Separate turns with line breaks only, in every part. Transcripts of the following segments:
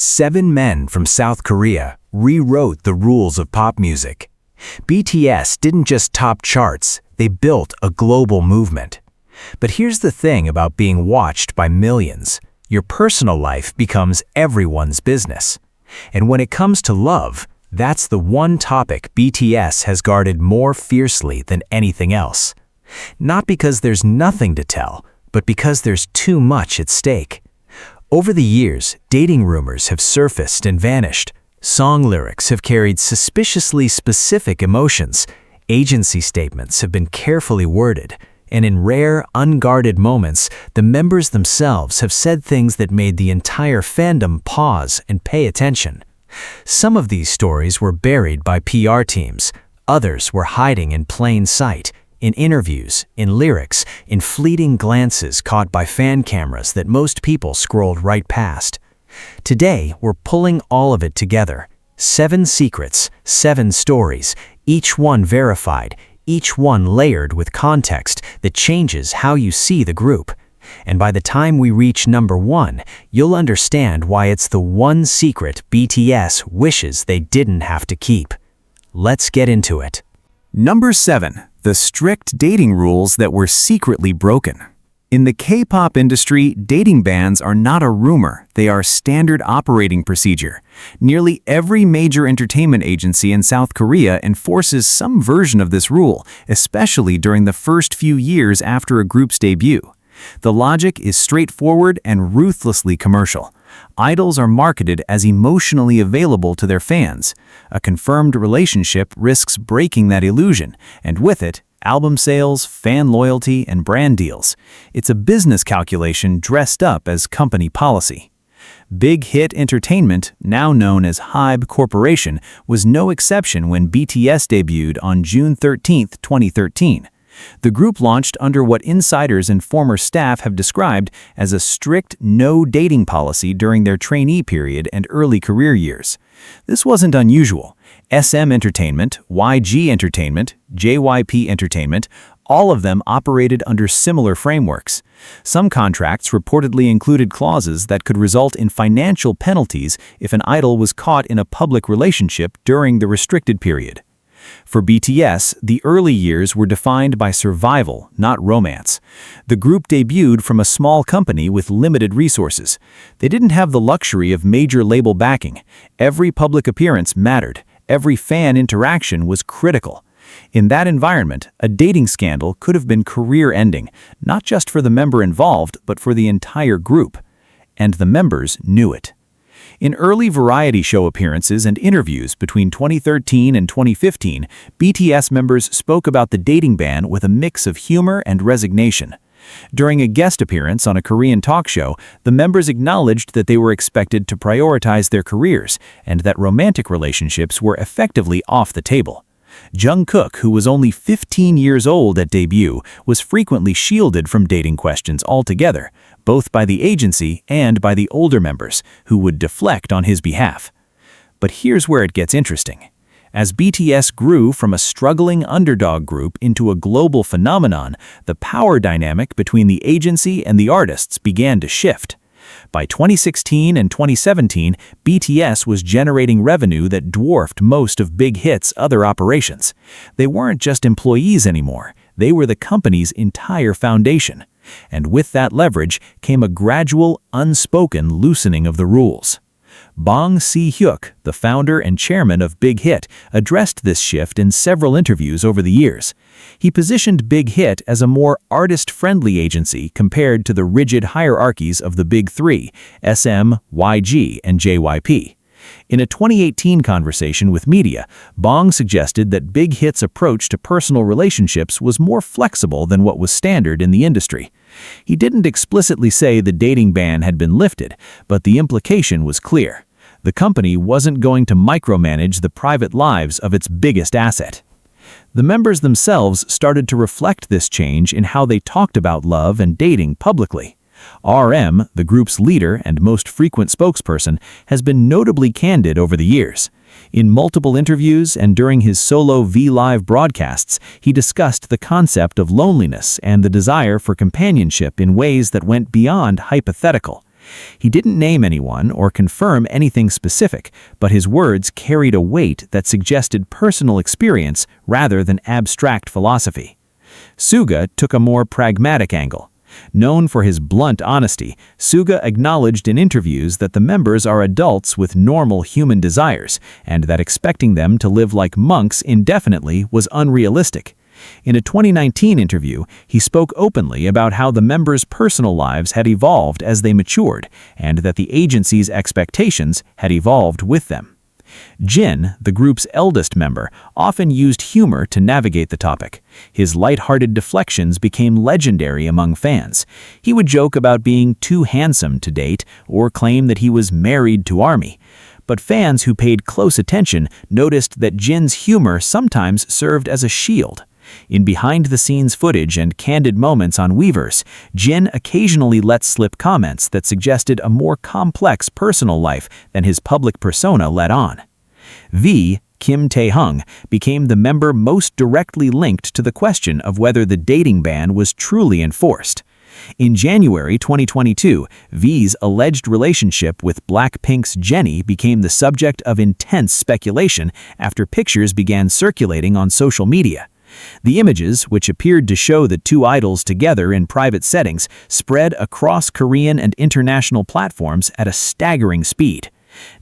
7 men from South Korea rewrote the rules of pop music. BTS didn't just top charts, they built a global movement. But here's the thing about being watched by millions. Your personal life becomes everyone's business. And when it comes to love, that's the one topic BTS has guarded more fiercely than anything else. Not because there's nothing to tell, but because there's too much at stake. Over the years, dating rumors have surfaced and vanished. Song lyrics have carried suspiciously specific emotions. Agency statements have been carefully worded. And in rare, unguarded moments, the members themselves have said things that made the entire fandom pause and pay attention. Some of these stories were buried by PR teams. Others were hiding in plain sight, in interviews, in lyrics, in fleeting glances caught by fan cameras that most people scrolled right past. Today, we're pulling all of it together. 7 secrets, 7 stories, each one verified, each one layered with context that changes how you see the group. And by the time we reach number 1, you'll understand why it's the one secret BTS wishes they didn't have to keep. Let's get into it.
Number 7. The strict dating rules that were secretly broken. In the K-pop industry, dating bans are not a rumor, they are standard operating procedure. Nearly every major entertainment agency in South Korea enforces some version of this rule, especially during the first few years after a group's debut. The logic is straightforward and ruthlessly commercial. Idols are marketed as emotionally available to their fans. A confirmed relationship risks breaking that illusion, and with it, album sales, fan loyalty, and brand deals. It's a business calculation dressed up as company policy. Big Hit Entertainment, now known as HYBE Corporation, was no exception when BTS debuted on June 13, 2013. The group launched under what insiders and former staff have described as a strict no-dating policy during their trainee period and early career years. This wasn't unusual. SM Entertainment, YG Entertainment, JYP Entertainment, all of them operated under similar frameworks. Some contracts reportedly included clauses that could result in financial penalties if an idol was caught in a public relationship during the restricted period. For BTS, the early years were defined by survival, not romance. The group debuted from a small company with limited resources. They didn't have the luxury of major label backing. Every public appearance mattered. Every fan interaction was critical. In that environment, a dating scandal could have been career-ending, not just for the member involved, but for the entire group. And the members knew it. In early variety show appearances and interviews between 2013 and 2015, BTS members spoke about the dating ban with a mix of humor and resignation. During a guest appearance on a Korean talk show, the members acknowledged that they were expected to prioritize their careers and that romantic relationships were effectively off the table. Jungkook, who was only 15 years old at debut, was frequently shielded from dating questions altogether, both by the agency and by the older members, who would deflect on his behalf. But here's where it gets interesting. As BTS grew from a struggling underdog group into a global phenomenon, the power dynamic between the agency and the artists began to shift. By 2016 and 2017, BTS was generating revenue that dwarfed most of Big Hit's other operations. They weren't just employees anymore, they were the company's entire foundation. And with that leverage came a gradual, unspoken loosening of the rules. Bong Si-hyuk, the founder and chairman of Big Hit, addressed this shift in several interviews over the years. He positioned Big Hit as a more artist-friendly agency compared to the rigid hierarchies of the Big Three, SM, YG, and JYP. In a 2018 conversation with media, Bong suggested that Big Hit's approach to personal relationships was more flexible than what was standard in the industry. He didn't explicitly say the dating ban had been lifted, but the implication was clear. The company wasn't going to micromanage the private lives of its biggest asset. The members themselves started to reflect this change in how they talked about love and dating publicly. RM, the group's leader and most frequent spokesperson, has been notably candid over the years. In multiple interviews and during his solo V-Live broadcasts, he discussed the concept of loneliness and the desire for companionship in ways that went beyond hypothetical. He didn't name anyone or confirm anything specific, but his words carried a weight that suggested personal experience rather than abstract philosophy. Suga took a more pragmatic angle. Known for his blunt honesty, Suga acknowledged in interviews that the members are adults with normal human desires, and that expecting them to live like monks indefinitely was unrealistic. In a 2019 interview, he spoke openly about how the members' personal lives had evolved as they matured, and that the agency's expectations had evolved with them. Jin, the group's eldest member, often used humor to navigate the topic. His light-hearted deflections became legendary among fans. He would joke about being too handsome to date or claim that he was married to ARMY. But fans who paid close attention noticed that Jin's humor sometimes served as a shield. In behind-the-scenes footage and candid moments on Weverse, Jin occasionally let slip comments that suggested a more complex personal life than his public persona let on. V, Kim Tae-hung, became the member most directly linked to the question of whether the dating ban was truly enforced. In January 2022, V's alleged relationship with Blackpink's Jennie became the subject of intense speculation after pictures began circulating on social media. The images, which appeared to show the two idols together in private settings, spread across Korean and international platforms at a staggering speed.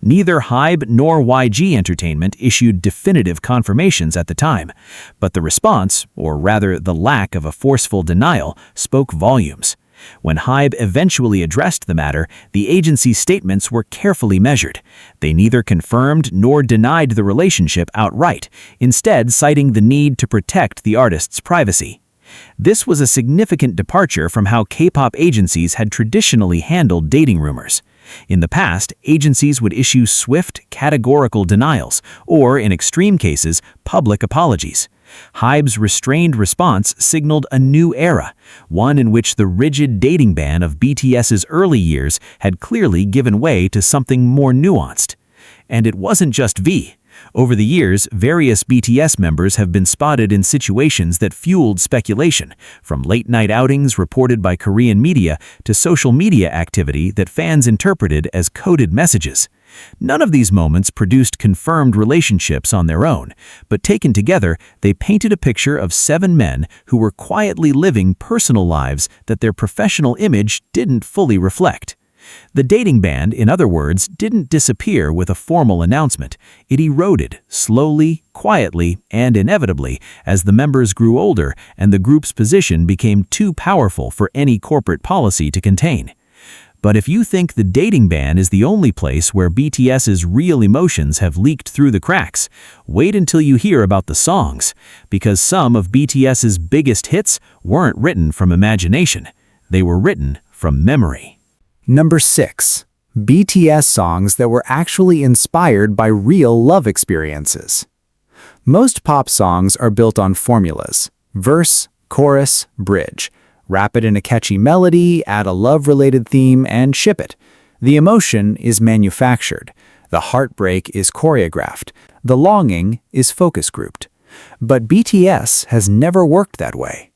Neither HYBE nor YG Entertainment issued definitive confirmations at the time, but the response, or rather the lack of a forceful denial, spoke volumes. When HYBE eventually addressed the matter, the agency's statements were carefully measured. They neither confirmed nor denied the relationship outright, instead citing the need to protect the artist's privacy. This was a significant departure from how K-pop agencies had traditionally handled dating rumors. In the past, agencies would issue swift, categorical denials, or, in extreme cases, public apologies. HYBE's restrained response signaled a new era, one in which the rigid dating ban of BTS's early years had clearly given way to something more nuanced. And it wasn't just V. Over the years, various BTS members have been spotted in situations that fueled speculation, from late-night outings reported by Korean media to social media activity that fans interpreted as coded messages. None of these moments produced confirmed relationships on their own, but taken together, they painted a picture of 7 men who were quietly living personal lives that their professional image didn't fully reflect. The dating ban, in other words, didn't disappear with a formal announcement. It eroded, slowly, quietly, and inevitably, as the members grew older and the group's position became too powerful for any corporate policy to contain. But if you think the dating ban is the only place where BTS's real emotions have leaked through the cracks, wait until you hear about the songs, because some of BTS's biggest hits weren't written from imagination. They were written from memory.
Number 6. BTS songs that were actually inspired by real love experiences. Most pop songs are built on formulas: verse, chorus, bridge. Wrap it in a catchy melody, add a love-related theme, and ship it. The emotion is manufactured. The heartbreak is choreographed. The longing is focus grouped. But BTS has never worked that way.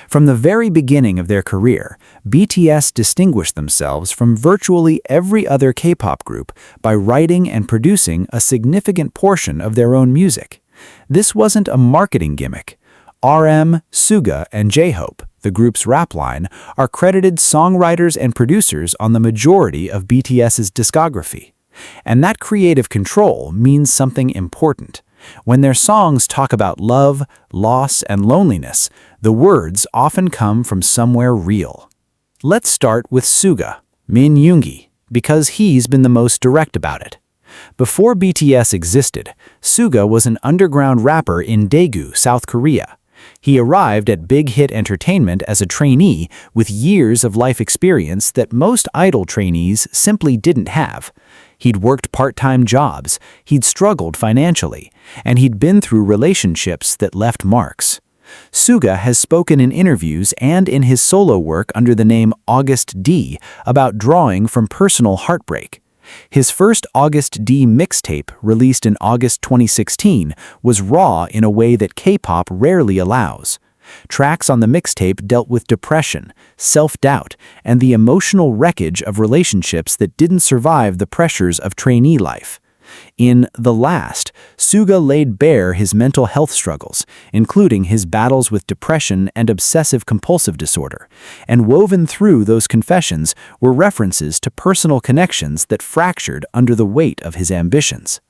From the very beginning of their career, BTS distinguished themselves from virtually every other K-pop group by writing and producing a significant portion of their own music. This wasn't a marketing gimmick. RM, Suga, and J-Hope, the group's rap line, are credited songwriters and producers on the majority of BTS's discography. And that creative control means something important. When their songs talk about love, loss, and loneliness, the words often come from somewhere real. Let's start with Suga, Min Yoongi, because he's been the most direct about it. Before BTS existed, Suga was an underground rapper in Daegu, South Korea. He arrived at Big Hit Entertainment as a trainee with years of life experience that most idol trainees simply didn't have. He'd worked part-time jobs, he'd struggled financially, and he'd been through relationships that left marks. Suga has spoken in interviews and in his solo work under the name August D about drawing from personal heartbreak. His first August D mixtape, released in August 2016, was raw in a way that K-pop rarely allows.
Tracks on the mixtape dealt with depression, self-doubt, and the emotional wreckage of relationships that didn't survive the pressures of trainee life. In The Last, Suga laid bare his mental health struggles, including his battles with depression and obsessive-compulsive disorder, and woven through those confessions were references to personal connections that fractured under the weight of his ambitions.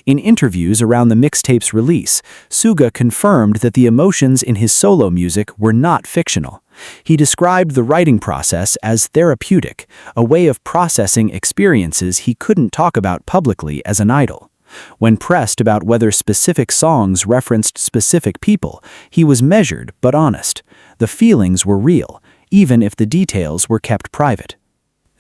In interviews around the mixtape's release, Suga confirmed that the emotions in his solo music were not fictional. He described the writing process as therapeutic, a way of processing experiences he couldn't talk about publicly as an idol. When pressed about whether specific songs referenced specific people, he was measured but honest. The feelings were real, even if the details were kept private.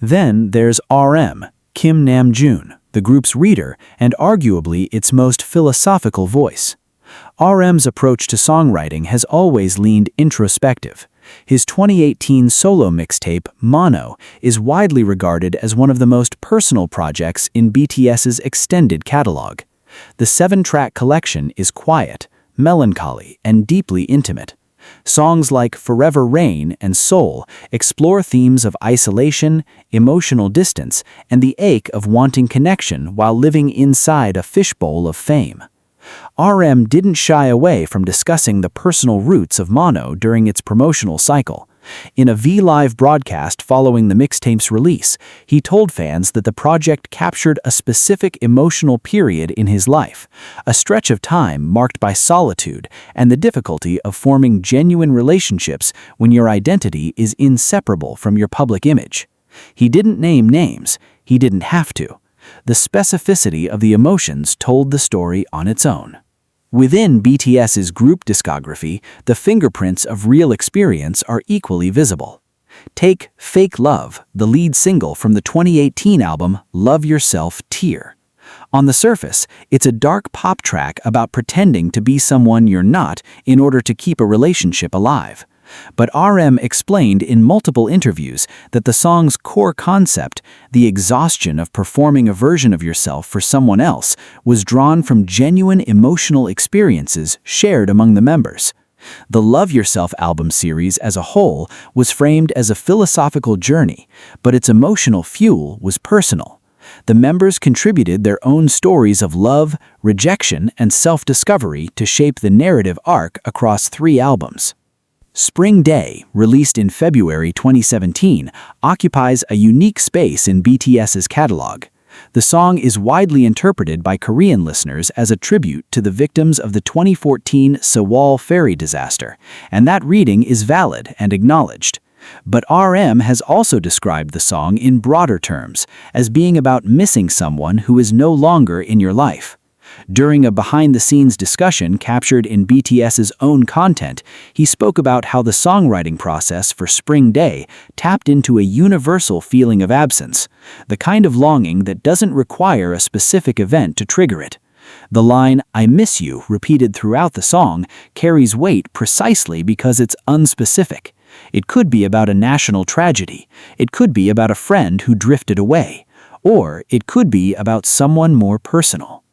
Then there's RM, Kim Namjoon, the group's leader and arguably its most philosophical voice. RM's approach to songwriting has always leaned introspective. His 2018 solo mixtape, Mono, is widely regarded as one of the most personal projects in BTS's extended catalog. The 7-track collection is quiet, melancholy, and deeply intimate. Songs like Forever Rain and Soul explore themes of isolation, emotional distance, and the ache of wanting connection while living inside a fishbowl of fame. RM didn't shy away from discussing the personal roots of Mono during its promotional cycle. In a V-Live broadcast following the mixtape's release, he told fans that the project captured a specific emotional period in his life, a stretch of time marked by solitude and the difficulty of forming genuine relationships when your identity is inseparable from your public image. He didn't name names, he didn't have to. The specificity of the emotions told the story on its own. Within BTS's group discography, the fingerprints of real experience are equally visible. Take Fake Love, the lead single from the 2018 album Love Yourself Tear. On the surface, it's a dark pop track about pretending to be someone you're not in order to keep a relationship alive. But RM explained in multiple interviews that the song's core concept, the exhaustion of performing a version of yourself for someone else, was drawn from genuine emotional experiences shared among the members. The Love Yourself album series as a whole was framed as a philosophical journey, but its emotional fuel was personal. The members contributed their own stories of love, rejection, and self-discovery to shape the narrative arc across 3 albums. Spring Day, released in February 2017, occupies a unique space in BTS's catalog. The song is widely interpreted by Korean listeners as a tribute to the victims of the 2014 Sewol ferry disaster, and that reading is valid and acknowledged. But RM has also described the song in broader terms, as being about missing someone who is no longer in your life. During a behind-the-scenes discussion captured in BTS's own content, he spoke about how the songwriting process for Spring Day tapped into a universal feeling of absence, the kind of longing that doesn't require a specific event to trigger it. The line, "I miss you," repeated throughout the song, carries weight precisely because it's unspecific. It could be about a national tragedy, it could be about a friend who drifted away, or it could be about someone more personal.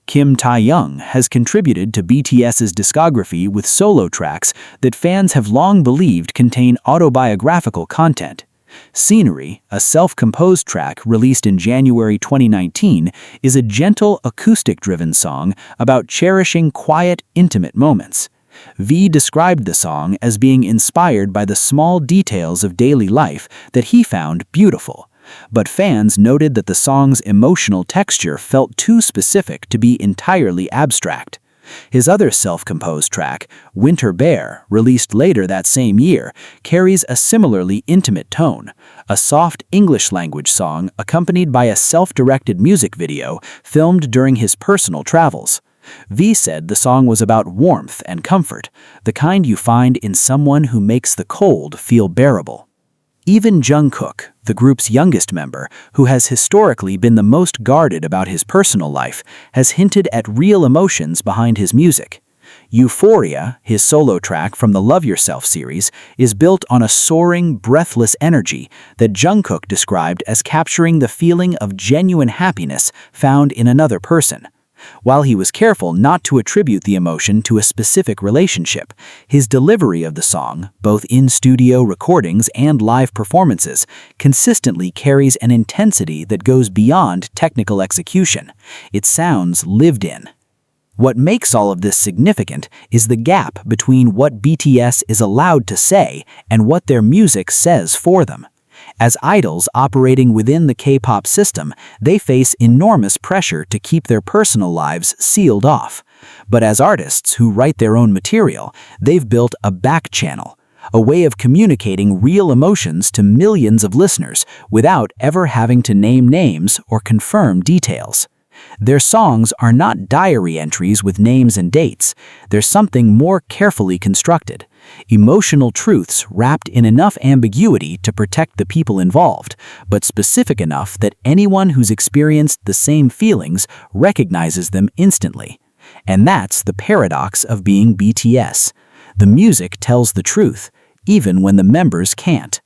Kim Tae-young has contributed to BTS's discography with solo tracks that fans have long believed contain autobiographical content. Scenery, a self-composed track released in January 2019, is a gentle, acoustic-driven song about cherishing quiet, intimate moments. V described the song as being inspired by the small details of daily life that he found beautiful. But fans noted that the song's emotional texture felt too specific to be entirely abstract. His other self-composed track, Winter Bear, released later that same year, carries a similarly intimate tone, a soft English-language song accompanied by a self-directed music video filmed during his personal travels. V said the song was about warmth and comfort, the kind you find in someone who makes the cold feel bearable. Even Jungkook, the group's youngest member, who has historically been the most guarded about his personal life, has hinted at real emotions behind his music. Euphoria, his solo track from the Love Yourself series, is built on a soaring, breathless energy that Jungkook described as capturing the feeling of genuine happiness found in another person.
While he was careful not to attribute the emotion to a specific relationship, his delivery of the song, both in studio recordings and live performances, consistently carries an intensity that goes beyond technical execution. It sounds lived in. What makes all of this significant is the gap between what BTS is allowed to say and what their music says for them. As idols operating within the K-pop system, they face enormous pressure to keep their personal lives sealed off. But as artists who write their own material, they've built a back channel, a way of communicating real emotions to millions of listeners without ever having to name names or confirm details. Their songs are not diary entries with names and dates. They're something more carefully constructed. Emotional truths wrapped in enough ambiguity to protect the people involved, but specific enough that anyone who's experienced the same feelings recognizes them instantly. And that's the paradox of being BTS. The music tells the truth, even when the members can't.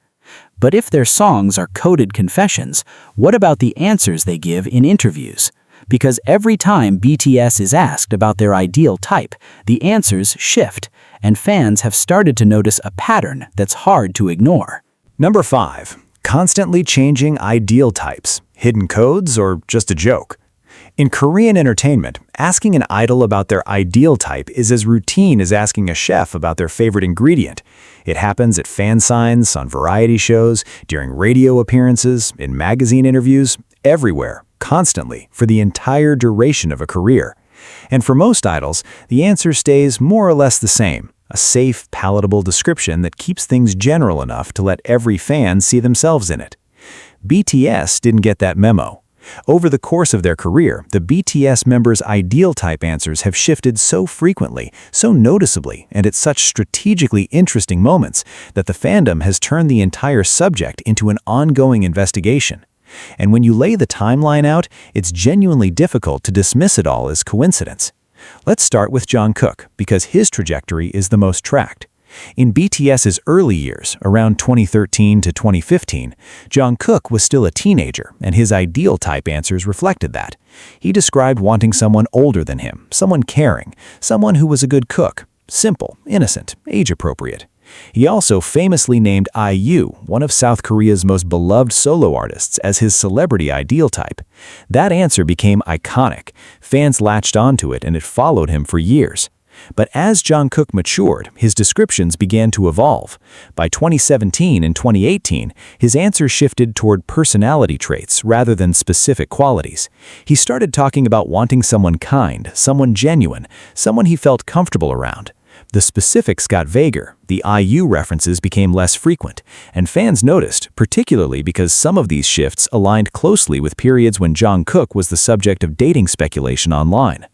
But if their songs are coded confessions, what about the answers they give in interviews? Because every time BTS is asked about their ideal type, the answers shift, and fans have started to notice a pattern that's hard to ignore.
Number 5. Constantly changing ideal types. Hidden codes or just a joke? In Korean entertainment, asking an idol about their ideal type is as routine as asking a chef about their favorite ingredient. It happens at fan signs, on variety shows, during radio appearances, in magazine interviews, everywhere, constantly, for the entire duration of a career. And for most idols, the answer stays more or less the same, a safe, palatable description that keeps things general enough to let every fan see themselves in it. BTS didn't get that memo. Over the course of their career, the BTS members' ideal type answers have shifted so frequently, so noticeably, and at such strategically interesting moments that the fandom has turned the entire subject into an ongoing investigation. And when you lay the timeline out, it's genuinely difficult to dismiss it all as coincidence. Let's start with Jungkook, because his trajectory is the most tracked. In BTS's early years, around 2013 to 2015, Jungkook was still a teenager, and his ideal type answers reflected that. He described wanting someone older than him, someone caring, someone who was a good cook, simple, innocent, age-appropriate. He also famously named IU, one of South Korea's most beloved solo artists, as his celebrity ideal type. That answer became iconic. Fans latched onto it, and it followed him for years. But as Jungkook matured, his descriptions began to evolve. By 2017 and 2018, his answers shifted toward personality traits rather than specific qualities. He started talking about wanting someone kind, someone genuine, someone he felt comfortable around. The specifics got vaguer, the IU references became less frequent, and fans noticed, particularly because some of these shifts aligned closely with periods when Jungkook was the subject of dating speculation online.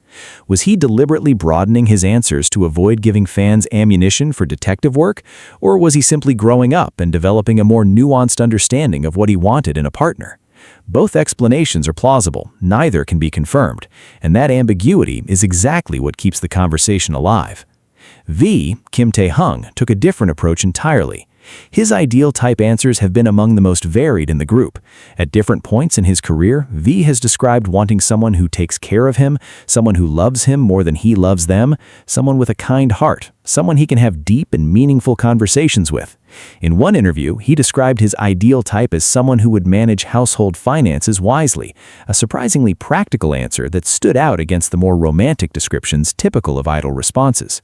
Was he deliberately broadening his answers to avoid giving fans ammunition for detective work, or was he simply growing up and developing a more nuanced understanding of what he wanted in a partner? Both explanations are plausible, neither can be confirmed, and that ambiguity is exactly what keeps the conversation alive. Kim Tae-hung, took a different approach entirely. His ideal type answers have been among the most varied in the group. At different points in his career, V has described wanting someone who takes care of him, someone who loves him more than he loves them, someone with a kind heart, someone he can have deep and meaningful conversations with. In one interview, he described his ideal type as someone who would manage household finances wisely, a surprisingly practical answer that stood out against the more romantic descriptions typical of idol responses.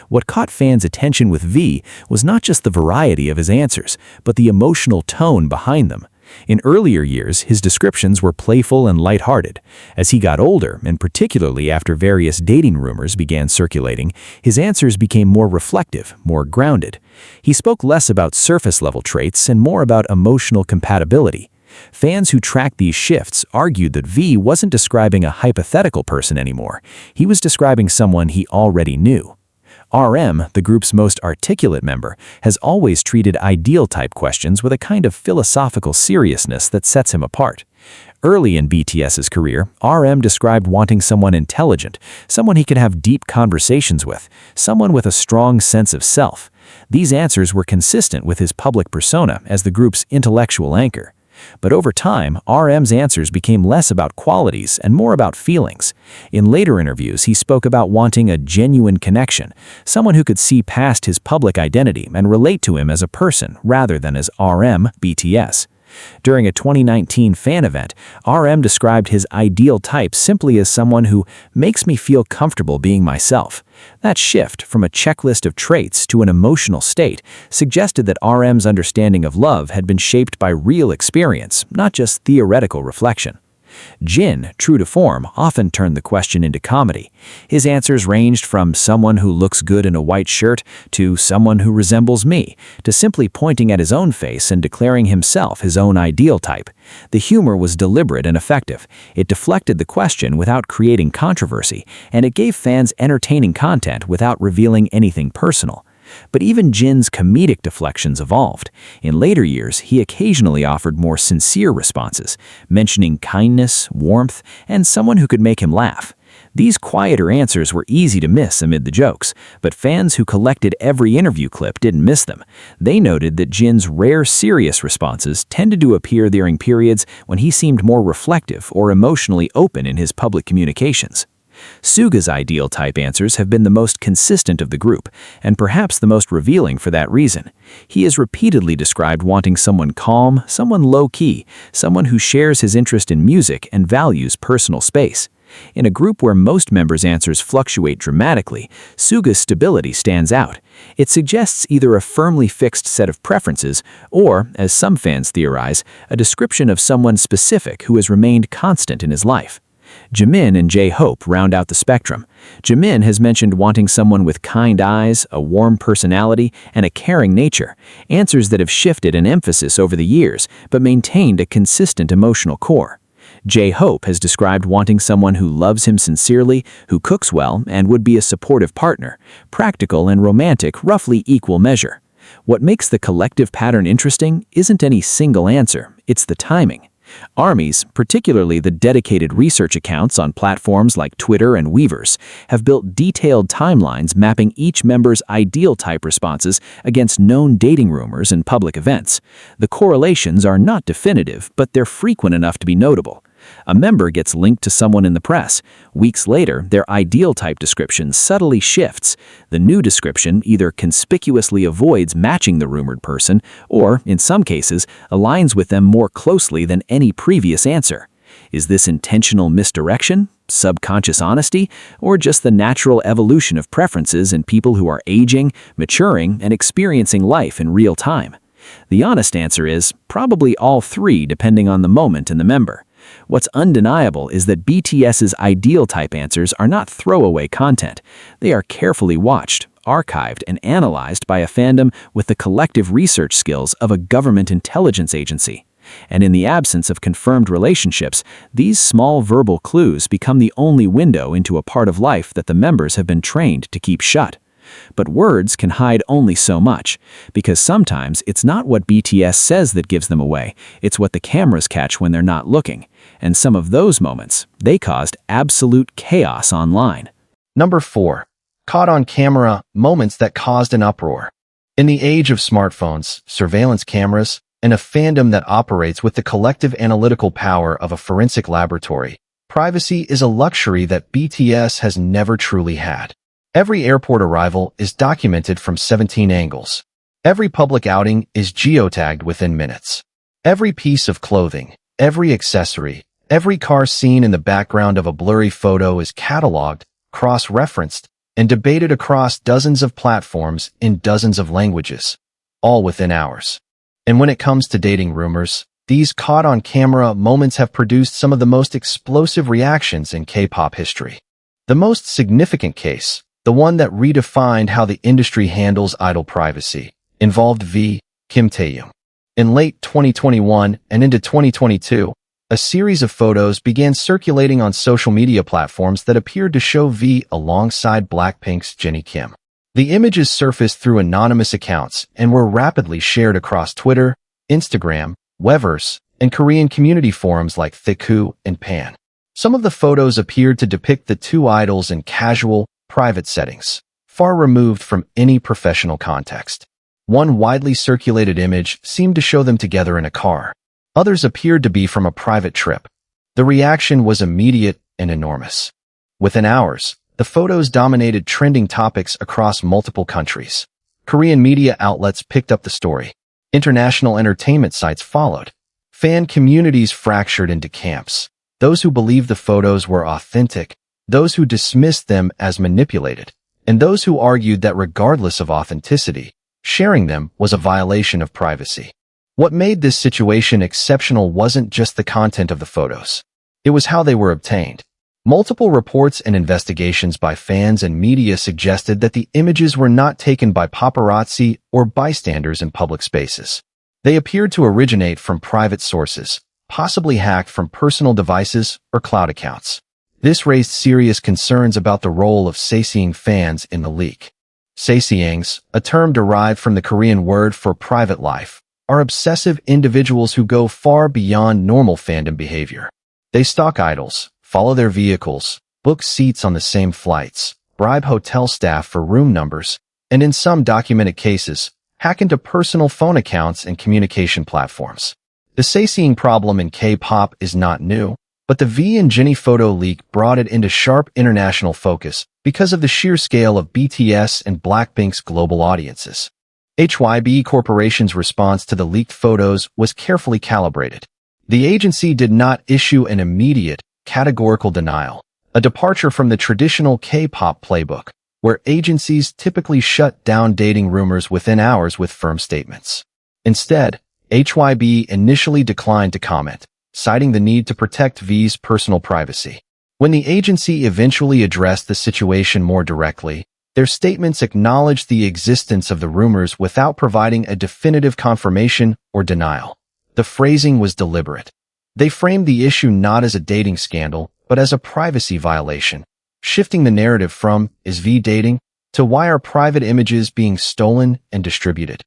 What caught fans' attention with V was not just the variety of his answers, but the emotional tone behind them. In earlier years, his descriptions were playful and lighthearted. As he got older, and particularly after various dating rumors began circulating, his answers became more reflective, more grounded. He spoke less about surface-level traits and more about emotional compatibility. Fans who tracked these shifts argued that V wasn't describing a hypothetical person anymore. He was describing someone he already knew. RM, the group's most articulate member, has always treated ideal-type questions with a kind of philosophical seriousness that sets him apart. Early in BTS's career, RM described wanting someone intelligent, someone he could have deep conversations with, someone with a strong sense of self. These answers were consistent with his public persona as the group's intellectual anchor.
But over time, RM's answers became less about qualities and more about feelings. In later interviews, he spoke about wanting a genuine connection, someone who could see past his public identity and relate to him as a person rather than as RM BTS. During a 2019 fan event, RM described his ideal type simply as someone who makes me feel comfortable being myself. That shift from a checklist of traits to an emotional state suggested that RM's understanding of love had been shaped by real experience, not just theoretical reflection. Jin, true to form, often turned the question into comedy. His answers ranged from someone who looks good in a white shirt to someone who resembles me, to simply pointing at his own face and declaring himself his own ideal type. The humor was deliberate and effective. It deflected the question without creating controversy, and it gave fans entertaining content without revealing anything personal. But even Jin's comedic deflections evolved. In later years, he occasionally offered more sincere responses, mentioning kindness, warmth, and someone who could make him laugh. These quieter answers were easy to miss amid the jokes, but fans who collected every interview clip didn't miss them. They noted that Jin's rare serious responses tended to appear during periods when he seemed more reflective or emotionally open in his public communications. Suga's ideal type answers have been the most consistent of the group, and perhaps the most revealing for that reason. He has repeatedly described wanting someone calm, someone low-key, someone who shares his interest in music and values personal space. In a group where most members' answers fluctuate dramatically, Suga's stability stands out. It suggests either a firmly fixed set of preferences or, as some fans theorize, a description of someone specific who has remained constant in his life. Jimin and J-Hope round out the spectrum. Jimin has mentioned wanting someone with kind eyes, a warm personality, and a caring nature, answers that have shifted in emphasis over the years but maintained a consistent emotional core. J-Hope has described wanting someone who loves him sincerely, who cooks well, and would be a supportive partner, practical and romantic roughly equal measure. What makes the collective pattern interesting isn't any single answer, it's the timing. Armies, particularly the dedicated research accounts on platforms like Twitter and Weverse, have built detailed timelines mapping each member's ideal type responses against known dating rumors and public events. The correlations are not definitive, but they're frequent enough to be notable. A member gets linked to someone in the press. Weeks later, their ideal type description subtly shifts. The new description either conspicuously avoids matching the rumored person or, in some cases, aligns with them more closely than any previous answer. Is this intentional misdirection, subconscious honesty, or just the natural evolution of preferences in people who are aging, maturing, and experiencing life in real time? The honest answer is probably all three, depending on the moment and the member. What's undeniable is that BTS's ideal type answers are not throwaway content. They are carefully watched, archived, and analyzed by a fandom with the collective research skills of a government intelligence agency. And in the absence of confirmed relationships, these small verbal clues become the only window into a part of life that the members have been trained to keep shut. But words can hide only so much, because sometimes it's not what BTS says that gives them away, it's what the cameras catch when they're not looking. And some of those moments, they caused absolute chaos online.
Number 4. Caught on camera, moments that caused an uproar. In the age of smartphones, surveillance cameras, and a fandom that operates with the collective analytical power of a forensic laboratory, privacy is a luxury that BTS has never truly had. Every airport arrival is documented from 17 angles. Every public outing is geotagged within minutes. Every piece of clothing, every accessory, every car seen in the background of a blurry photo is cataloged, cross-referenced, and debated across dozens of platforms in dozens of languages, all within hours. And when it comes to dating rumors, these caught-on-camera moments have produced some of the most explosive reactions in K-pop history. The most significant case, the one that redefined how the industry handles idol privacy, involved Kim Taehyung. In late 2021 and into 2022, a series of photos began circulating on social media platforms that appeared to show V alongside Blackpink's Jennie Kim. The images surfaced through anonymous accounts and were rapidly shared across Twitter, Instagram, Weverse, and Korean community forums like Thiku and Pan. Some of the photos appeared to depict the two idols in casual, private settings, far removed from any professional context. One widely circulated image seemed to show them together in a car. Others appeared to be from a private trip. The reaction was immediate and enormous. Within hours, the photos dominated trending topics across multiple countries. Korean media outlets picked up the story. International entertainment sites followed. Fan communities fractured into camps. Those who believed the photos were authentic, those who dismissed them as manipulated, and those who argued that regardless of authenticity, sharing them was a violation of privacy. What made this situation exceptional wasn't just the content of the photos. It was how they were obtained. Multiple reports and investigations by fans and media suggested that the images were not taken by paparazzi or bystanders in public spaces. They appeared to originate from private sources, possibly hacked from personal devices or cloud accounts. This raised serious concerns about the role of saesyeong fans in the leak. Saesyeongs, a term derived from the Korean word for private life, are obsessive individuals who go far beyond normal fandom behavior. They stalk idols, follow their vehicles, book seats on the same flights, bribe hotel staff for room numbers, and in some documented cases, hack into personal phone accounts and communication platforms. The saesyeong problem in K-pop is not new, but the V and Jennie photo leak brought it into sharp international focus because of the sheer scale of BTS and Blackpink's global audiences. HYBE Corporation's response to the leaked photos was carefully calibrated. The agency did not issue an immediate, categorical denial, a departure from the traditional K-pop playbook, where agencies typically shut down dating rumors within hours with firm statements. Instead, HYBE initially declined to comment, citing the need to protect V's personal privacy. When the agency eventually addressed the situation more directly, their statements acknowledged the existence of the rumors without providing a definitive confirmation or denial. The phrasing was deliberate. They framed the issue not as a dating scandal, but as a privacy violation, shifting the narrative from, "Is V dating?" to "Why are private images being stolen and distributed?"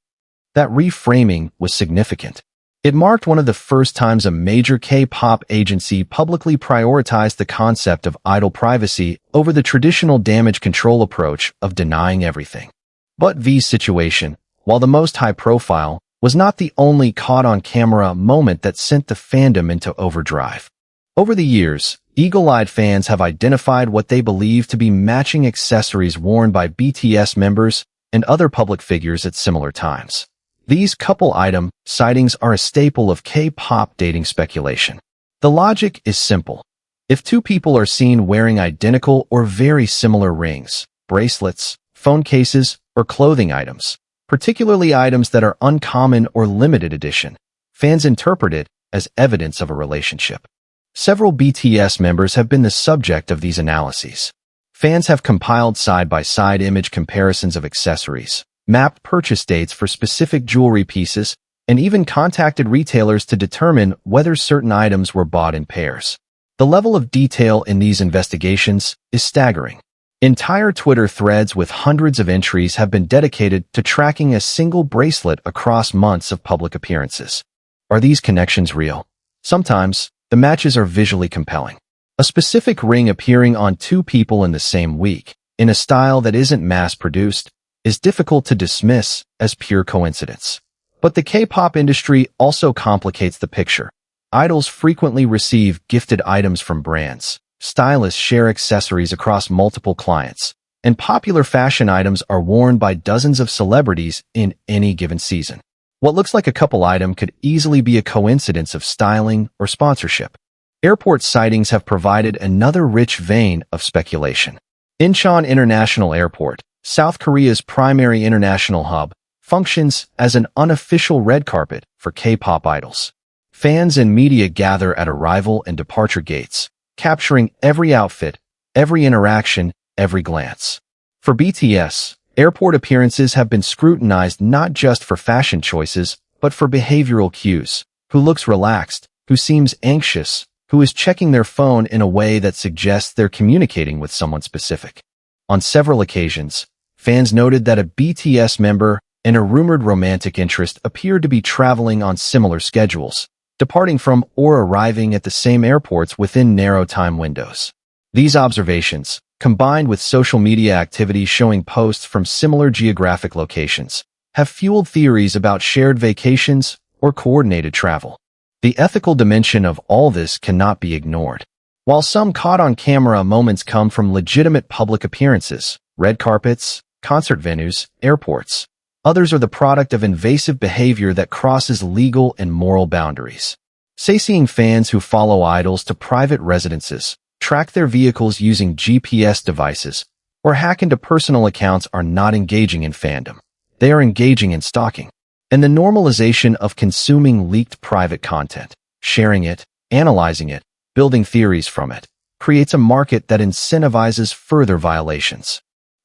That reframing was significant. It marked one of the first times a major K-pop agency publicly prioritized the concept of idol privacy over the traditional damage control approach of denying everything. But V's situation, while the most high-profile, was not the only caught-on-camera moment that sent the fandom into overdrive. Over the years, eagle-eyed fans have identified what they believe to be matching accessories worn by BTS members and other public figures at similar times. These couple-item sightings are a staple of K-pop dating speculation. The logic is simple. If two people are seen wearing identical or very similar rings, bracelets, phone cases, or clothing items, particularly items that are uncommon or limited edition, fans interpret it as evidence of a relationship. Several BTS members have been the subject of these analyses. Fans have compiled side-by-side image comparisons of accessories, mapped purchase dates for specific jewelry pieces, and even contacted retailers to determine whether certain items were bought in pairs. The level of detail in these investigations is staggering. Entire Twitter threads with hundreds of entries have been dedicated to tracking a single bracelet across months of public appearances. Are these connections real? Sometimes, the matches are visually compelling. A specific ring appearing on two people in the same week, in a style that isn't mass-produced, is difficult to dismiss as pure coincidence. But the K-pop industry also complicates the picture. Idols frequently receive gifted items from brands. Stylists share accessories across multiple clients, and popular fashion items are worn by dozens of celebrities in any given season. What looks like a couple item could easily be a coincidence of styling or sponsorship. Airport sightings have provided another rich vein of speculation. Incheon International Airport, South Korea's primary international hub, functions as an unofficial red carpet for K-pop idols. Fans and media gather at arrival and departure gates, capturing every outfit, every interaction, every glance. For BTS, airport appearances have been scrutinized not just for fashion choices, but for behavioral cues. Who looks relaxed, who seems anxious, who is checking their phone in a way that suggests they're communicating with someone specific. On several occasions, fans noted that a BTS member and a rumored romantic interest appeared to be traveling on similar schedules, departing from or arriving at the same airports within narrow time windows. These observations, combined with social media activity showing posts from similar geographic locations, have fueled theories about shared vacations or coordinated travel. The ethical dimension of all this cannot be ignored. While some caught-on-camera moments come from legitimate public appearances, red carpets, concert venues, airports, others are the product of invasive behavior that crosses legal and moral boundaries. Seeing fans who follow idols to private residences, track their vehicles using GPS devices, or hack into personal accounts are not engaging in fandom. They are engaging in stalking. And the normalization of consuming leaked private content, sharing it, analyzing it, building theories from it, creates a market that incentivizes further violations.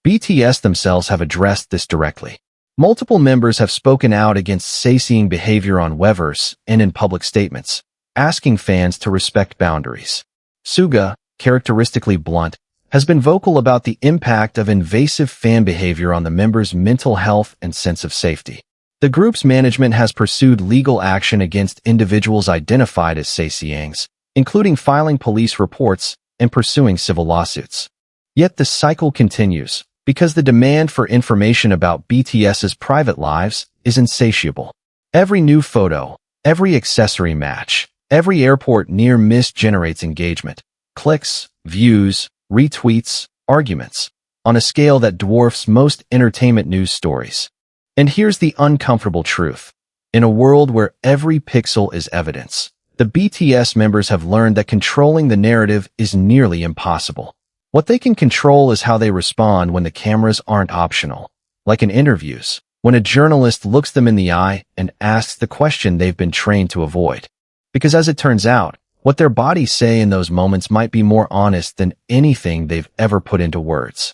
BTS themselves have addressed this directly. Multiple members have spoken out against seeing behavior on Weverse and in public statements, asking fans to respect boundaries. Suga, characteristically blunt, has been vocal about the impact of invasive fan behavior on the members' mental health and sense of safety. The group's management has pursued legal action against individuals identified as seeings, including filing police reports and pursuing civil lawsuits. Yet the cycle continues, because the demand for information about BTS's private lives is insatiable. Every new photo, every accessory match, every airport near miss generates engagement, clicks, views, retweets, arguments, on a scale that dwarfs most entertainment news stories. And here's the uncomfortable truth. In a world where every pixel is evidence, the BTS members have learned that controlling the narrative is nearly impossible. What they can control is how they respond when the cameras aren't optional, like in interviews, when a journalist looks them in the eye and asks the question they've been trained to avoid. Because as it turns out, what their bodies say in those moments might be more honest than anything they've ever put into words.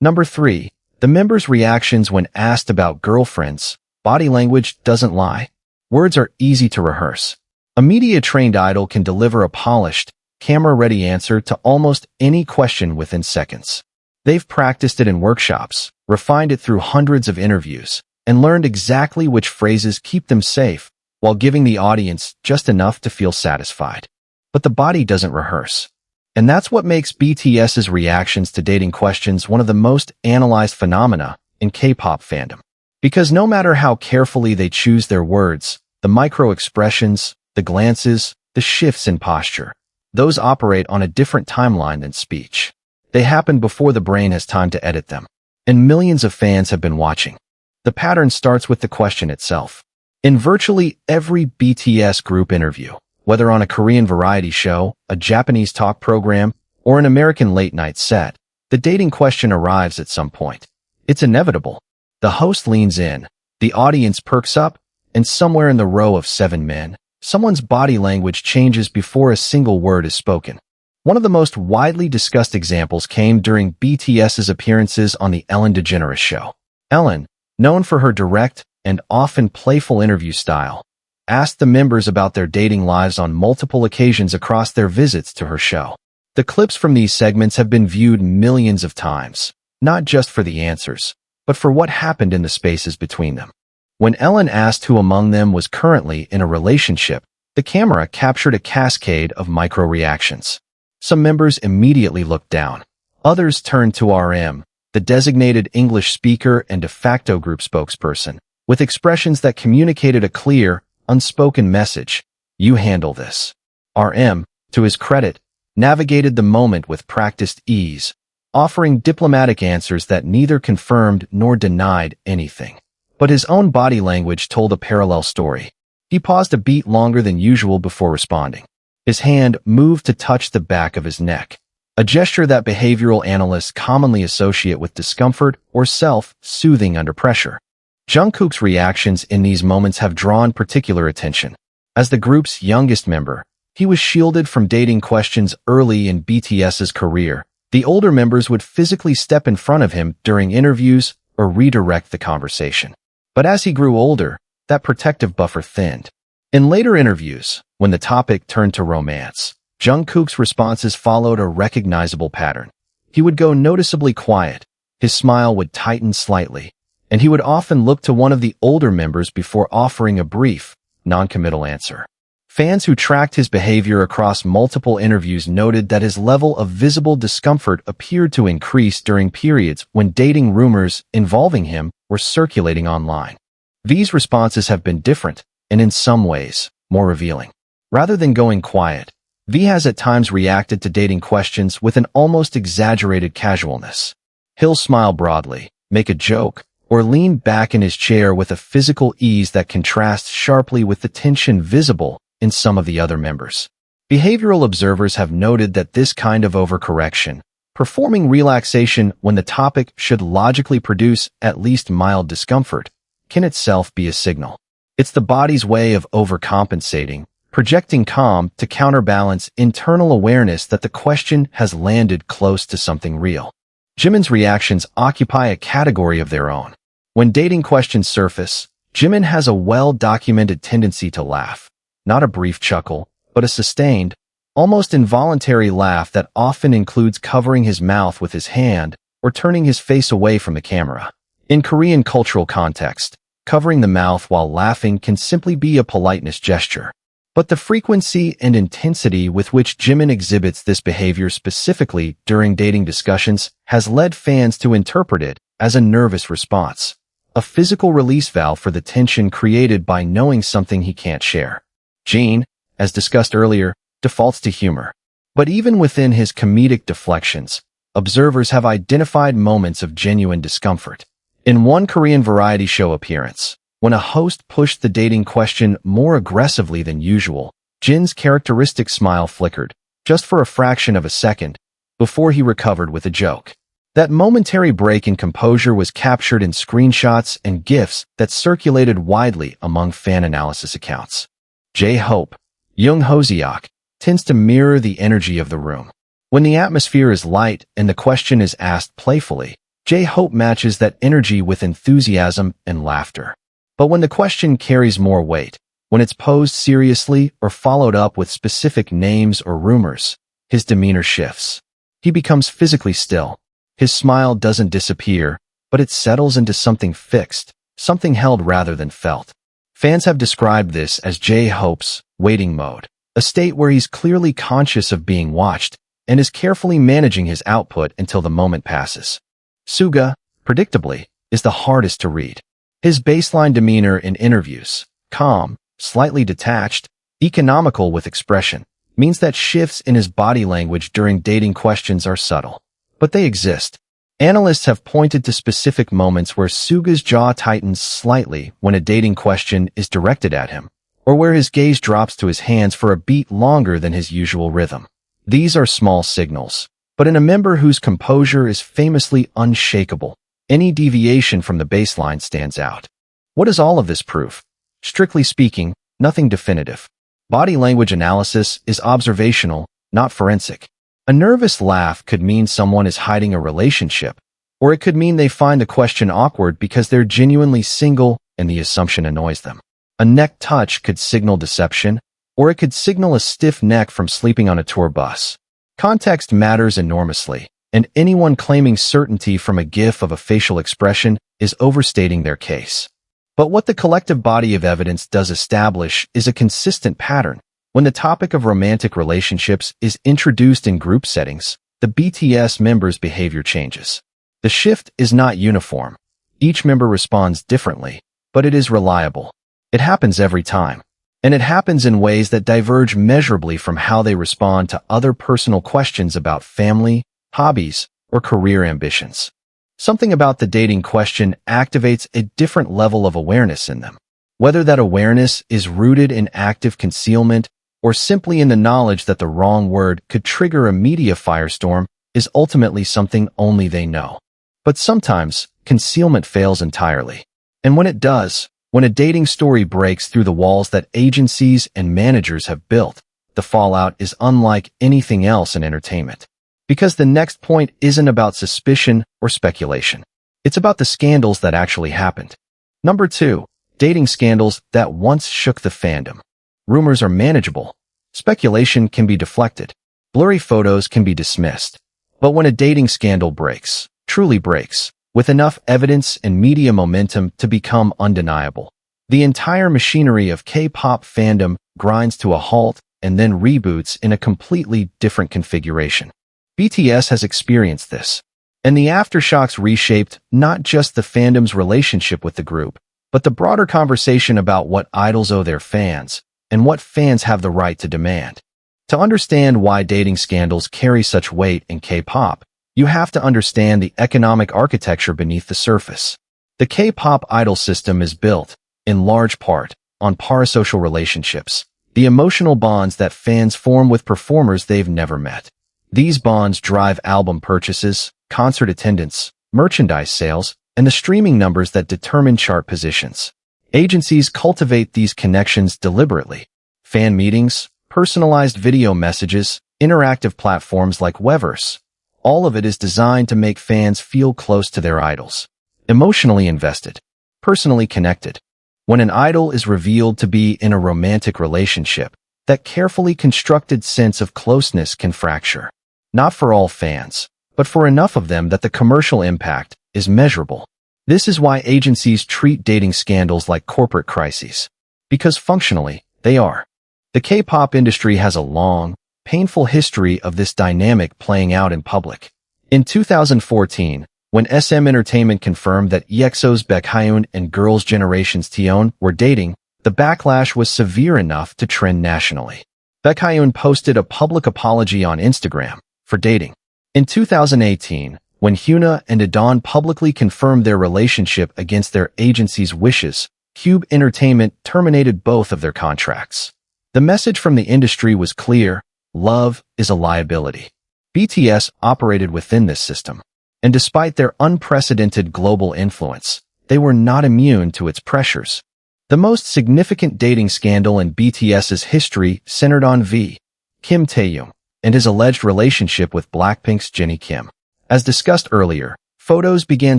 Number 3. The members' reactions when asked about girlfriends. Body language doesn't lie. Words are easy to rehearse. A media-trained idol can deliver a polished, camera-ready answer to almost any question within seconds. They've practiced it in workshops, refined it through hundreds of interviews, and learned exactly which phrases keep them safe while giving the audience just enough to feel satisfied. But the body doesn't rehearse. And that's what makes BTS's reactions to dating questions one of the most analyzed phenomena in K-pop fandom. Because no matter how carefully they choose their words, the micro-expressions, the glances, the shifts in posture, those operate on a different timeline than speech. They happen before the brain has time to edit them. And millions of fans have been watching. The pattern starts with the question itself. In virtually every BTS group interview, whether on a Korean variety show, a Japanese talk program, or an American late-night set, the dating question arrives at some point. It's inevitable. The host leans in, the audience perks up, and somewhere in the row of 7 men, someone's body language changes before a single word is spoken. One of the most widely discussed examples came during BTS's appearances on the Ellen DeGeneres show. Ellen, known for her direct and often playful interview style, asked the members about their dating lives on multiple occasions across their visits to her show. The clips from these segments have been viewed millions of times, not just for the answers, but for what happened in the spaces between them. When Ellen asked who among them was currently in a relationship, the camera captured a cascade of micro-reactions. Some members immediately looked down. Others turned to RM, the designated English speaker and de facto group spokesperson, with expressions that communicated a clear, unspoken message: "You handle this." RM, to his credit, navigated the moment with practiced ease, offering diplomatic answers that neither confirmed nor denied anything. But his own body language told a parallel story. He paused a beat longer than usual before responding. His hand moved to touch the back of his neck, a gesture that behavioral analysts commonly associate with discomfort or self-soothing under pressure. Jungkook's reactions in these moments have drawn particular attention. As the group's youngest member, he was shielded from dating questions early in BTS's career. The older members would physically step in front of him during interviews or redirect the conversation. But as he grew older, that protective buffer thinned. In later interviews, when the topic turned to romance, Jungkook's responses followed a recognizable pattern. He would go noticeably quiet, his smile would tighten slightly, and he would often look to one of the older members before offering a brief, non-committal answer. Fans who tracked his behavior across multiple interviews noted that his level of visible discomfort appeared to increase during periods when dating rumors involving him were circulating online. These responses have been different, and in some ways, more revealing. Rather than going quiet, V has at times reacted to dating questions with an almost exaggerated casualness. He'll smile broadly, make a joke, or lean back in his chair with a physical ease that contrasts sharply with the tension visible in some of the other members. Behavioral observers have noted that this kind of overcorrection, performing relaxation when the topic should logically produce at least mild discomfort, can itself be a signal. It's the body's way of overcompensating, projecting calm to counterbalance internal awareness that the question has landed close to something real. Jimin's reactions occupy a category of their own. When dating questions surface, Jimin has a well-documented tendency to laugh. Not a brief chuckle, but a sustained, almost involuntary laugh that often includes covering his mouth with his hand or turning his face away from the camera. In Korean cultural context, covering the mouth while laughing can simply be a politeness gesture. But the frequency and intensity with which Jimin exhibits this behavior specifically during dating discussions has led fans to interpret it as a nervous response, a physical release valve for the tension created by knowing something he can't share. Jin, as discussed earlier, defaults to humor. But even within his comedic deflections, observers have identified moments of genuine discomfort. In one Korean variety show appearance, when a host pushed the dating question more aggressively than usual, Jin's characteristic smile flickered, just for a fraction of a second, before he recovered with a joke. That momentary break in composure was captured in screenshots and GIFs that circulated widely among fan analysis accounts. J-Hope, Jung Hoseok, tends to mirror the energy of the room. When the atmosphere is light and the question is asked playfully, J-Hope matches that energy with enthusiasm and laughter. But when the question carries more weight, when it's posed seriously or followed up with specific names or rumors, his demeanor shifts. He becomes physically still. His smile doesn't disappear, but it settles into something fixed, something held rather than felt. Fans have described this as J-Hope's waiting mode, a state where he's clearly conscious of being watched and is carefully managing his output until the moment passes. Suga, predictably, is the hardest to read. His baseline demeanor in interviews, calm, slightly detached, economical with expression, means that shifts in his body language during dating questions are subtle. But they exist. Analysts have pointed to specific moments where Suga's jaw tightens slightly when a dating question is directed at him, or where his gaze drops to his hands for a beat longer than his usual rhythm. These are small signals, but in a member whose composure is famously unshakable, any deviation from the baseline stands out. What is all of this proof? Strictly speaking, nothing definitive. Body language analysis is observational, not forensic. A nervous laugh could mean someone is hiding a relationship, or it could mean they find the question awkward because they're genuinely single and the assumption annoys them. A neck touch could signal deception, or it could signal a stiff neck from sleeping on a tour bus. Context matters enormously, and anyone claiming certainty from a gif of a facial expression is overstating their case. But what the collective body of evidence does establish is a consistent pattern. When the topic of romantic relationships is introduced in group settings, the BTS members' behavior changes. The shift is not uniform. Each member responds differently, but it is reliable. It happens every time. And it happens in ways that diverge measurably from how they respond to other personal questions about family, hobbies, or career ambitions. Something about the dating question activates a different level of awareness in them. Whether that awareness is rooted in active concealment or simply in the knowledge that the wrong word could trigger a media firestorm is ultimately something only they know. But sometimes, concealment fails entirely. And when it does, when a dating story breaks through the walls that agencies and managers have built, the fallout is unlike anything else in entertainment. Because the next point isn't about suspicion or speculation. It's about the scandals that actually happened. Number 2, dating scandals that once shook the fandom. Rumors are manageable. Speculation can be deflected. Blurry photos can be dismissed. But when a dating scandal breaks, truly breaks, with enough evidence and media momentum to become undeniable, the entire machinery of K-pop fandom grinds to a halt and then reboots in a completely different configuration. BTS has experienced this, and the aftershocks reshaped not just the fandom's relationship with the group, but the broader conversation about what idols owe their fans, and what fans have the right to demand. To understand why dating scandals carry such weight in K-pop, you have to understand the economic architecture beneath the surface. The K-pop idol system is built, in large part, on parasocial relationships, the emotional bonds that fans form with performers they've never met. These bonds drive album purchases, concert attendance, merchandise sales, and the streaming numbers that determine chart positions. Agencies cultivate these connections deliberately. Fan meetings, personalized video messages, interactive platforms like Weverse. All of it is designed to make fans feel close to their idols. Emotionally invested. Personally connected. When an idol is revealed to be in a romantic relationship, that carefully constructed sense of closeness can fracture. Not for all fans, but for enough of them that the commercial impact is measurable. This is why agencies treat dating scandals like corporate crises. Because functionally, they are. The K-pop industry has a long, painful history of this dynamic playing out in public. In 2014, when SM Entertainment confirmed that EXO's Baekhyun and Girls' Generation's Taeyeon were dating, the backlash was severe enough to trend nationally. Baekhyun posted a public apology on Instagram for dating. In 2018, when Hyuna and Adon publicly confirmed their relationship against their agency's wishes, HYBE Entertainment terminated both of their contracts. The message from the industry was clear: love is a liability. BTS operated within this system, and despite their unprecedented global influence, they were not immune to its pressures. The most significant dating scandal in BTS's history centered on V. Kim Taehyung and his alleged relationship with Blackpink's Jennie Kim. As discussed earlier, photos began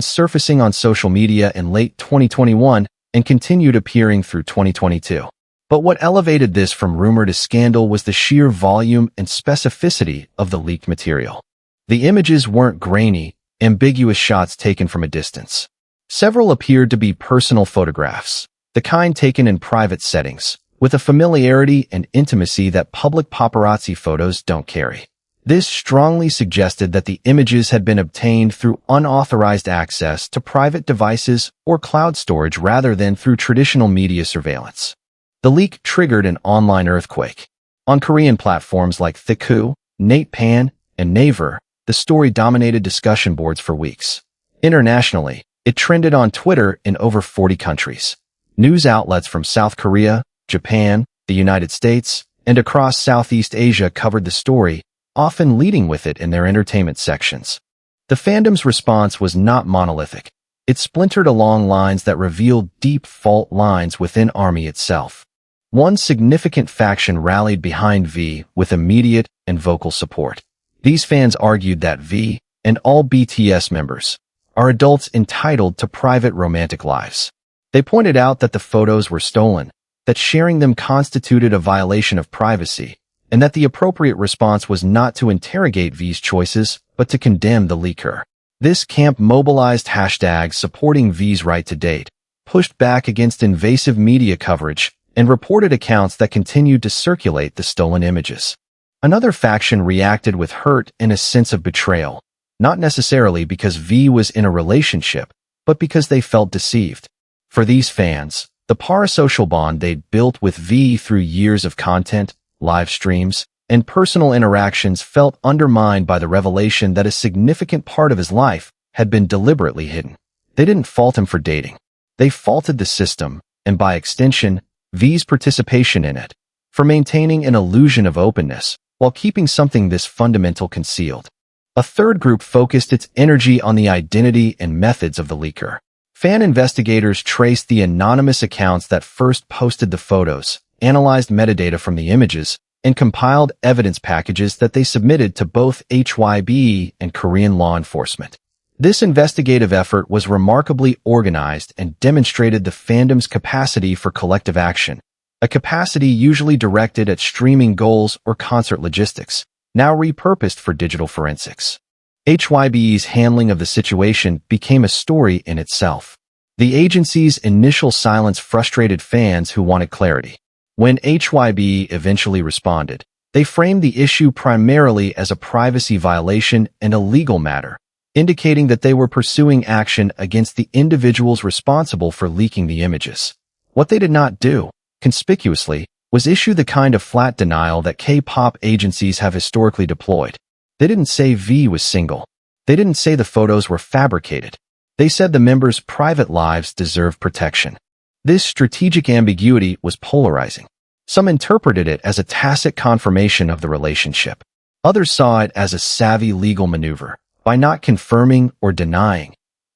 surfacing on social media in late 2021 and continued appearing through 2022. But what elevated this from rumor to scandal was the sheer volume and specificity of the leaked material. The images weren't grainy, ambiguous shots taken from a distance. Several appeared to be personal photographs, the kind taken in private settings, with a familiarity and intimacy that public paparazzi photos don't carry. This strongly suggested that the images had been obtained through unauthorized access to private devices or cloud storage rather than through traditional media surveillance. The leak triggered an online earthquake. On Korean platforms like Thiku, Natepan, and Naver, the story dominated discussion boards for weeks. Internationally, it trended on Twitter in over 40 countries. News outlets from South Korea, Japan, the United States, and across Southeast Asia covered the story, often leading with it in their entertainment sections. The fandom's response was not monolithic. It splintered along lines that revealed deep fault lines within ARMY itself. One significant faction rallied behind V with immediate and vocal support. These fans argued that V, and all BTS members, are adults entitled to private romantic lives. They pointed out that the photos were stolen, that sharing them constituted a violation of privacy, and that the appropriate response was not to interrogate V's choices, but to condemn the leaker. This camp mobilized hashtags supporting V's right to date, pushed back against invasive media coverage, and reported accounts that continued to circulate the stolen images. Another faction reacted with hurt and a sense of betrayal, not necessarily because V was in a relationship, but because they felt deceived. For these fans, the parasocial bond they'd built with V through years of content, live streams, and personal interactions felt undermined by the revelation that a significant part of his life had been deliberately hidden. They didn't fault him for dating. They faulted the system, and by extension, V's participation in it, for maintaining an illusion of openness while keeping something this fundamental concealed. A third group focused its energy on the identity and methods of the leaker. Fan investigators traced the anonymous accounts that first posted the photos, analyzed metadata from the images, and compiled evidence packages that they submitted to both HYBE and Korean law enforcement. This investigative effort was remarkably organized and demonstrated the fandom's capacity for collective action, a capacity usually directed at streaming goals or concert logistics, now repurposed for digital forensics. HYBE's handling of the situation became a story in itself. The agency's initial silence frustrated fans who wanted clarity. When HYBE eventually responded, they framed the issue primarily as a privacy violation and a legal matter, indicating that they were pursuing action against the individuals responsible for leaking the images. What they did not do, conspicuously, was issue the kind of flat denial that K-pop agencies have historically deployed. They didn't say V was single. They didn't say the photos were fabricated. They said the members' private lives deserve protection. This strategic ambiguity was polarizing. Some interpreted it as a tacit confirmation of the relationship. Others saw it as a savvy legal maneuver. By not confirming or denying,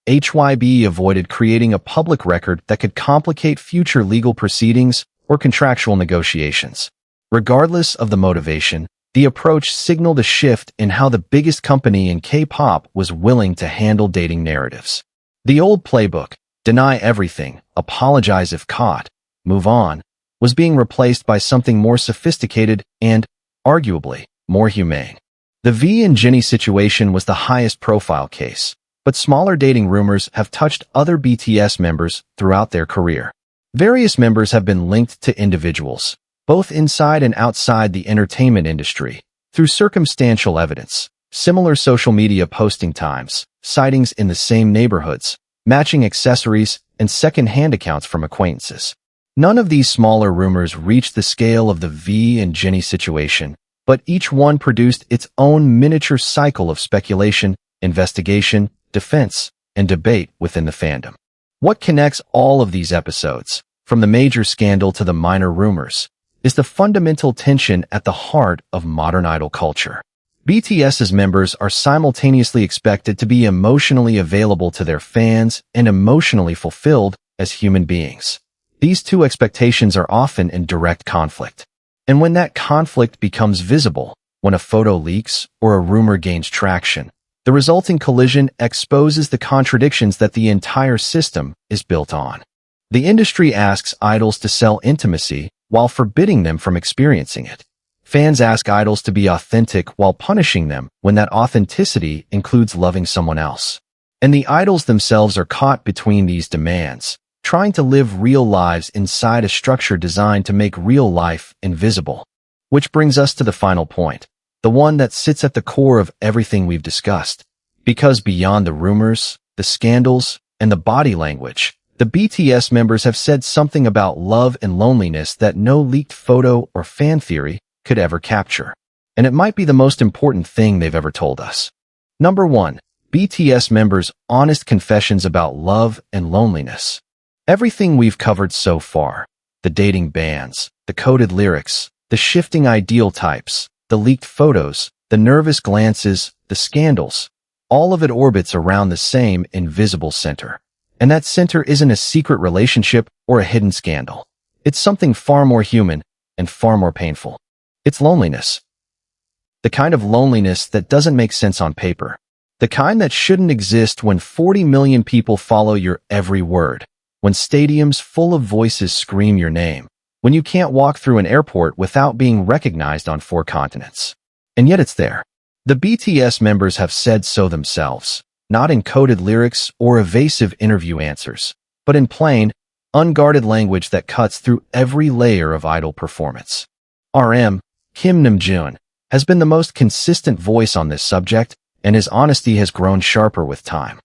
HYBE avoided creating a public record that could complicate future legal proceedings or contractual negotiations. Regardless of the motivation, the approach signaled a shift in how the biggest company in K-pop was willing to handle dating narratives. The old playbook, deny everything, apologize if caught, move on, was being replaced by something more sophisticated and, arguably, more humane. The V and Jennie situation was the highest profile case, but smaller dating rumors have touched other BTS members throughout their career. Various members have been linked to individuals, both inside and outside the entertainment industry, through circumstantial evidence, similar social media posting times, sightings in the same neighborhoods, matching accessories, and second-hand accounts from acquaintances. None of these smaller rumors reached the scale of the V and Jennie situation, but each one produced its own miniature cycle of speculation, investigation, defense, and debate within the fandom. What connects all of these episodes, from the major scandal to the minor rumors, is the fundamental tension at the heart of modern idol culture. BTS's members are simultaneously expected to be emotionally available to their fans and emotionally fulfilled as human beings. These two expectations are often in direct conflict. And when that conflict becomes visible, when a photo leaks or a rumor gains traction, the resulting collision exposes the contradictions that the entire system is built on. The industry asks idols to sell intimacy while forbidding them from experiencing it. Fans ask idols to be authentic while punishing them when that authenticity includes loving someone else. And the idols themselves are caught between these demands, trying to live real lives inside a structure designed to make real life invisible. Which brings us to the final point, the one that sits at the core of everything we've discussed. Because beyond the rumors, the scandals, and the body language, the BTS members have said something about love and loneliness that no leaked photo or fan theory could ever capture. And it might be the most important thing they've ever told us. Number 1. BTS members' honest confessions about love and loneliness. Everything we've covered so far, the dating bans, the coded lyrics, the shifting ideal types, the leaked photos, the nervous glances, the scandals, all of it orbits around the same invisible center. And that center isn't a secret relationship or a hidden scandal. It's something far more human and far more painful. It's loneliness. The kind of loneliness that doesn't make sense on paper. The kind that shouldn't exist when 40 million people follow your every word. When stadiums full of voices scream your name. When you can't walk through an airport without being recognized on 4 continents. And yet it's there. The BTS members have said so themselves, not in coded lyrics or evasive interview answers, but in plain, unguarded language that cuts through every layer of idol performance. RM, Kim Namjoon, has been the most consistent voice on this subject, and his honesty has grown sharper with time.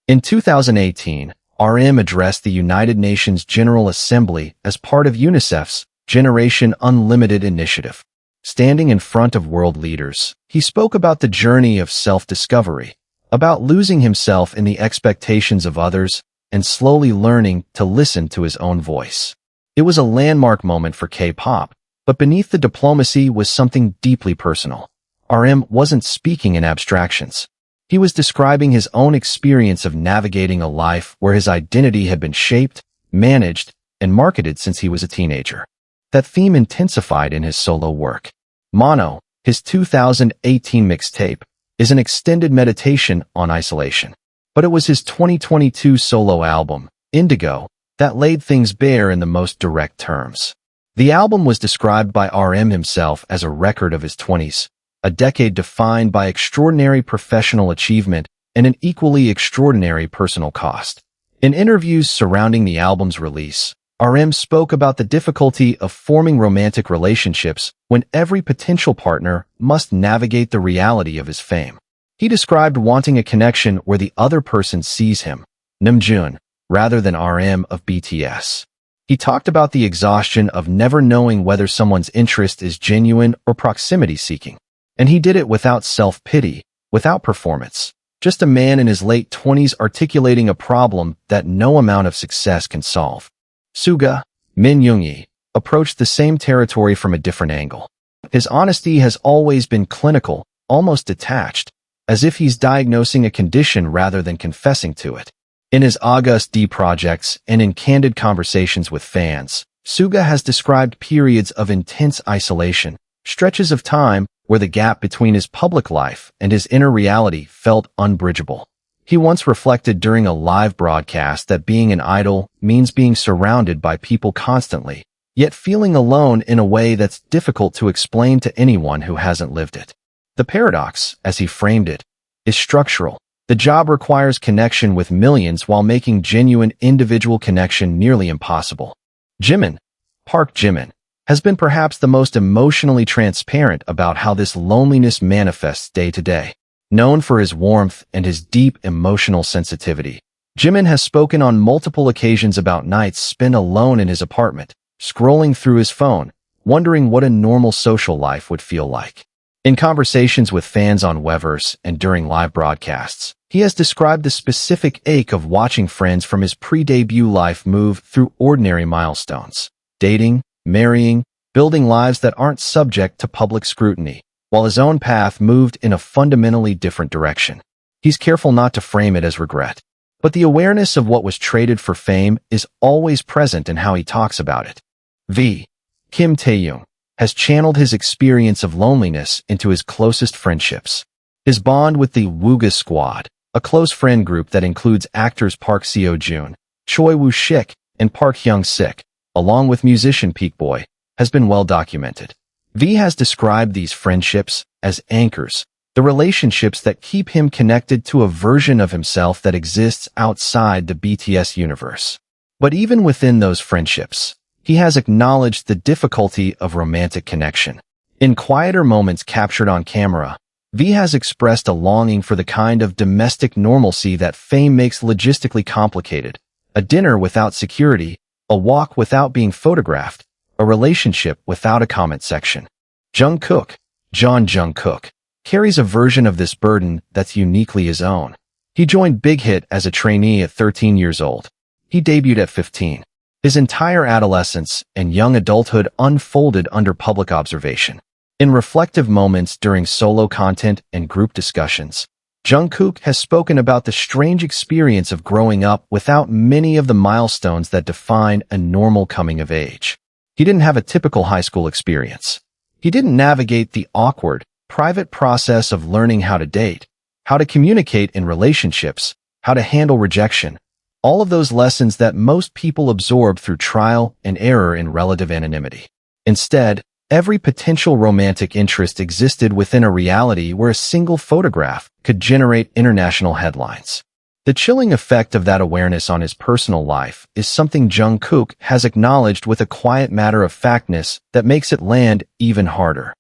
In 2018, RM addressed the United Nations General Assembly as part of UNICEF's Generation Unlimited initiative. Standing in front of world leaders, he spoke about the journey of self-discovery, about losing himself in the expectations of others and slowly learning to listen to his own voice. It was a landmark moment for K-pop, but beneath the diplomacy was something deeply personal. RM wasn't speaking in abstractions. He was describing his own experience of navigating a life where his identity had been shaped, managed, and marketed since he was a teenager. That theme intensified in his solo work. Mono, his 2018 mixtape, is an extended meditation on isolation. But it was his 2022 solo album, Indigo, that laid things bare in the most direct terms. The album was described by RM himself as a record of his 20s, a decade defined by extraordinary professional achievement and an equally extraordinary personal cost. In interviews surrounding the album's release, RM spoke about the difficulty of forming romantic relationships when every potential partner must navigate the reality of his fame. He described wanting a connection where the other person sees him, Namjoon, rather than RM of BTS. He talked about the exhaustion of never knowing whether someone's interest is genuine or proximity-seeking. And he did it without self-pity, without performance. Just a man in his late 20s articulating a problem that no amount of success can solve. Suga, Min Yoongi, approached the same territory from a different angle. His honesty has always been clinical, almost detached, as if he's diagnosing a condition rather than confessing to it. In his August D projects and in candid conversations with fans, Suga has described periods of intense isolation, stretches of time where the gap between his public life and his inner reality felt unbridgeable. He once reflected during a live broadcast that being an idol means being surrounded by people constantly, yet feeling alone in a way that's difficult to explain to anyone who hasn't lived it. The paradox, as he framed it, is structural. The job requires connection with millions while making genuine individual connection nearly impossible. Jimin, Park Jimin, has been perhaps the most emotionally transparent about how this loneliness manifests day to day. Known for his warmth and his deep emotional sensitivity, Jimin has spoken on multiple occasions about nights spent alone in his apartment, scrolling through his phone, wondering what a normal social life would feel like. In conversations with fans on Weverse and during live broadcasts, he has described the specific ache of watching friends from his pre-debut life move through ordinary milestones, dating, marrying, building lives that aren't subject to public scrutiny, while his own path moved in a fundamentally different direction. He's careful not to frame it as regret, but the awareness of what was traded for fame is always present in how he talks about it. Kim Tae-young has channeled his experience of loneliness into his closest friendships. His bond with the Wooga Squad, a close friend group that includes actors Park Seo-joon, Choi Woo-shik, and Park Hyung-sik, along with musician Peak Boy, has been well documented. V has described these friendships as anchors, the relationships that keep him connected to a version of himself that exists outside the BTS universe. But even within those friendships, he has acknowledged the difficulty of romantic connection. In quieter moments captured on camera, V has expressed a longing for the kind of domestic normalcy that fame makes logistically complicated. A dinner without security, a walk without being photographed, a relationship without a comment section. Jungkook, Jungkook, carries a version of this burden that's uniquely his own. He joined Big Hit as a trainee at 13 years old. He debuted at 15. His entire adolescence and young adulthood unfolded under public observation. In reflective moments during solo content and group discussions, Jungkook has spoken about the strange experience of growing up without many of the milestones that define a normal coming of age. He didn't have a typical high school experience. He didn't navigate the awkward, private process of learning how to date, how to communicate in relationships, how to handle rejection. All of those lessons that most people absorb through trial and error in relative anonymity. Instead, every potential romantic interest existed within a reality where a single photograph could generate international headlines. The chilling effect of that awareness on his personal life is something Jungkook has acknowledged with a quiet matter-of-factness that makes it land even harder.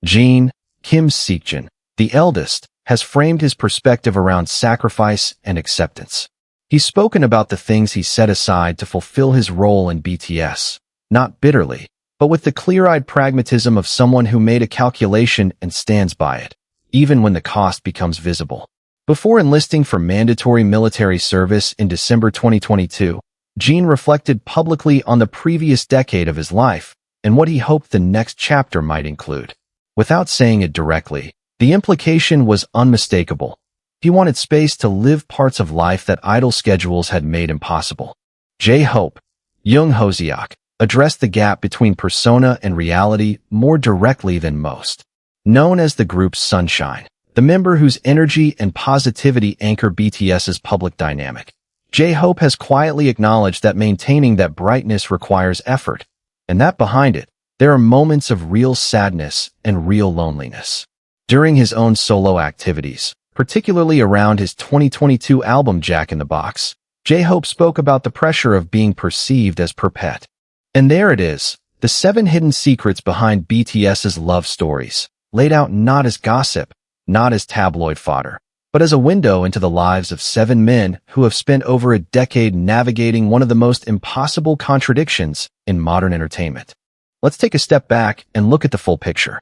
Kim Seokjin, the eldest, has framed his perspective around sacrifice and acceptance. He's spoken about the things he set aside to fulfill his role in BTS, not bitterly, but with the clear-eyed pragmatism of someone who made a calculation and stands by it, even when the cost becomes visible. Before enlisting for mandatory military service in December 2022, Jin reflected publicly on the previous decade of his life and what he hoped the next chapter might include. Without saying it directly, the implication was unmistakable. He wanted space to live parts of life that idle schedules had made impossible. J-Hope, Young Hoseok, addressed the gap between persona and reality more directly than most. Known as the group's Sunshine, the member whose energy and positivity anchor BTS's public dynamic, J-Hope has quietly acknowledged that maintaining that brightness requires effort, and that behind it, there are moments of real sadness and real loneliness. During his own solo activities, particularly around his 2022 album Jack in the Box, J-Hope spoke about the pressure of being perceived as perfect. And there it is, the 7 hidden secrets behind BTS's love stories, laid out not as gossip, not as tabloid fodder, but as a window into the lives of 7 men who have spent over a decade navigating one of the most impossible contradictions in modern entertainment. Let's take a step back and look at the full picture.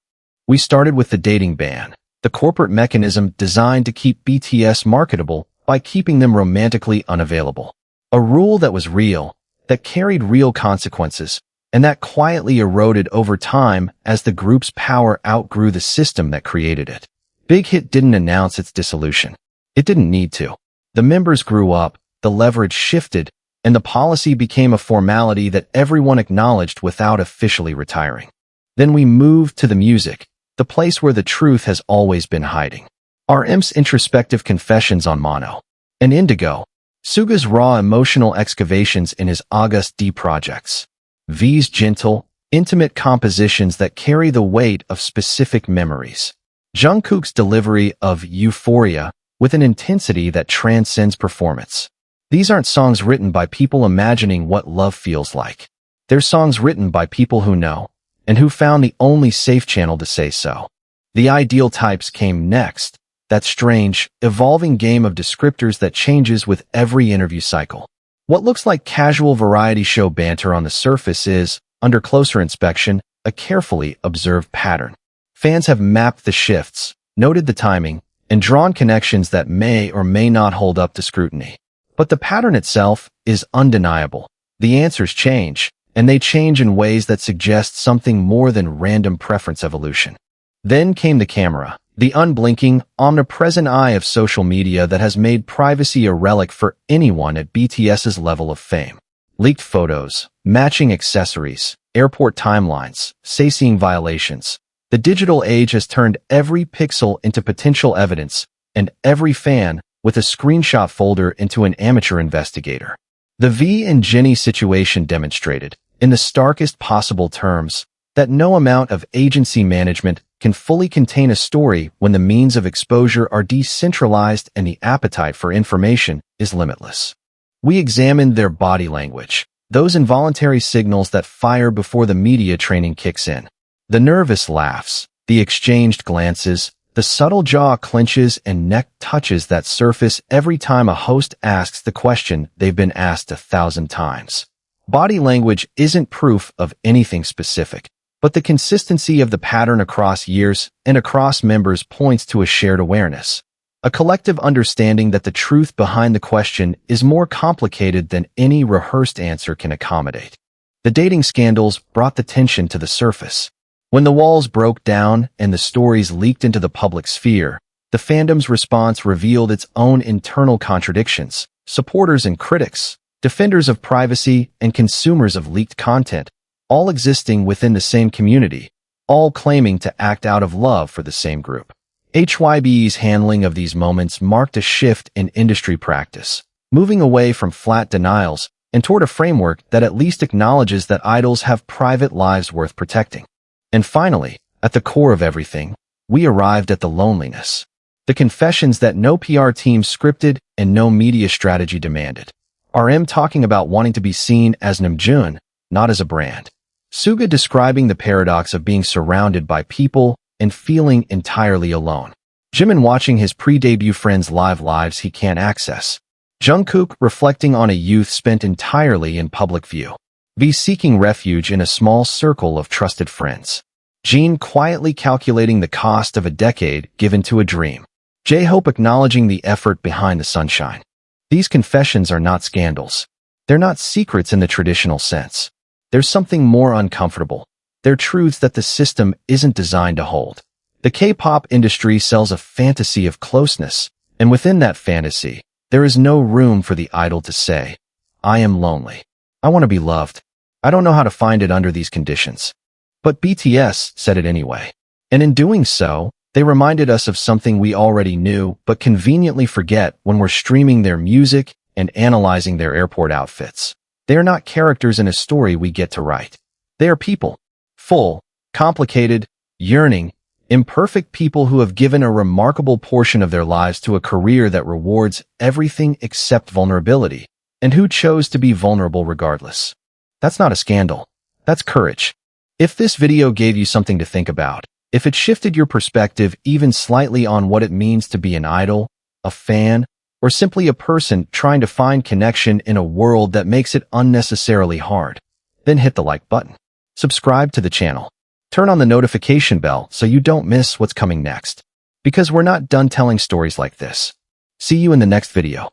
We started with the dating ban, the corporate mechanism designed to keep BTS marketable by keeping them romantically unavailable. A rule that was real, that carried real consequences, and that quietly eroded over time as the group's power outgrew the system that created it. Big Hit didn't announce its dissolution. It didn't need to. The members grew up, the leverage shifted, and the policy became a formality that everyone acknowledged without officially retiring. Then we moved to the music, the place where the truth has always been hiding. RM's introspective confessions on Mono and Indigo, Suga's raw emotional excavations in his August D projects, V's gentle, intimate compositions that carry the weight of specific memories, Jungkook's delivery of Euphoria with an intensity that transcends performance. These aren't songs written by people imagining what love feels like. They're songs written by people who know, and who found the only safe channel to say so. The ideal types came next, that strange, evolving game of descriptors that changes with every interview cycle. What looks like casual variety show banter on the surface is, under closer inspection, a carefully observed pattern. Fans have mapped the shifts, noted the timing, and drawn connections that may or may not hold up to scrutiny. But the pattern itself is undeniable. The answers change, and they change in ways that suggest something more than random preference evolution. Then came the camera, the unblinking, omnipresent eye of social media that has made privacy a relic for anyone at BTS's level of fame. Leaked photos, matching accessories, airport timelines, sightseeing violations. The digital age has turned every pixel into potential evidence, and every fan with a screenshot folder into an amateur investigator. The V and Jennie situation demonstrated, in the starkest possible terms, that no amount of agency management can fully contain a story when the means of exposure are decentralized and the appetite for information is limitless. We examined their body language, those involuntary signals that fire before the media training kicks in. The nervous laughs, the exchanged glances, the subtle jaw clenches and neck touches that surface every time a host asks the question they've been asked 1,000 times. Body language isn't proof of anything specific, but the consistency of the pattern across years and across members points to a shared awareness, a collective understanding that the truth behind the question is more complicated than any rehearsed answer can accommodate. The dating scandals brought the tension to the surface. When the walls broke down and the stories leaked into the public sphere, the fandom's response revealed its own internal contradictions. Supporters and critics, defenders of privacy and consumers of leaked content, all existing within the same community, all claiming to act out of love for the same group. HYBE's handling of these moments marked a shift in industry practice, moving away from flat denials and toward a framework that at least acknowledges that idols have private lives worth protecting. And finally, at the core of everything, we arrived at the loneliness. The confessions that no PR team scripted and no media strategy demanded. RM talking about wanting to be seen as Namjoon, not as a brand. Suga describing the paradox of being surrounded by people and feeling entirely alone. Jimin watching his pre-debut friends' live lives he can't access. Jungkook reflecting on a youth spent entirely in public view. V seeking refuge in a small circle of trusted friends. Jin quietly calculating the cost of a decade given to a dream. J-Hope acknowledging the effort behind the sunshine. These confessions are not scandals. They're not secrets in the traditional sense. There's something more uncomfortable. They're truths that the system isn't designed to hold. The K-pop industry sells a fantasy of closeness, and within that fantasy, there is no room for the idol to say, "I am lonely. I want to be loved. I don't know how to find it under these conditions." But BTS said it anyway. And in doing so, they reminded us of something we already knew but conveniently forget when we're streaming their music and analyzing their airport outfits. They are not characters in a story we get to write. They are people. Full, complicated, yearning, imperfect people who have given a remarkable portion of their lives to a career that rewards everything except vulnerability, and who chose to be vulnerable regardless. That's not a scandal. That's courage. If this video gave you something to think about, if it shifted your perspective even slightly on what it means to be an idol, a fan, or simply a person trying to find connection in a world that makes it unnecessarily hard, then hit the like button. Subscribe to the channel. Turn on the notification bell so you don't miss what's coming next. Because we're not done telling stories like this. See you in the next video.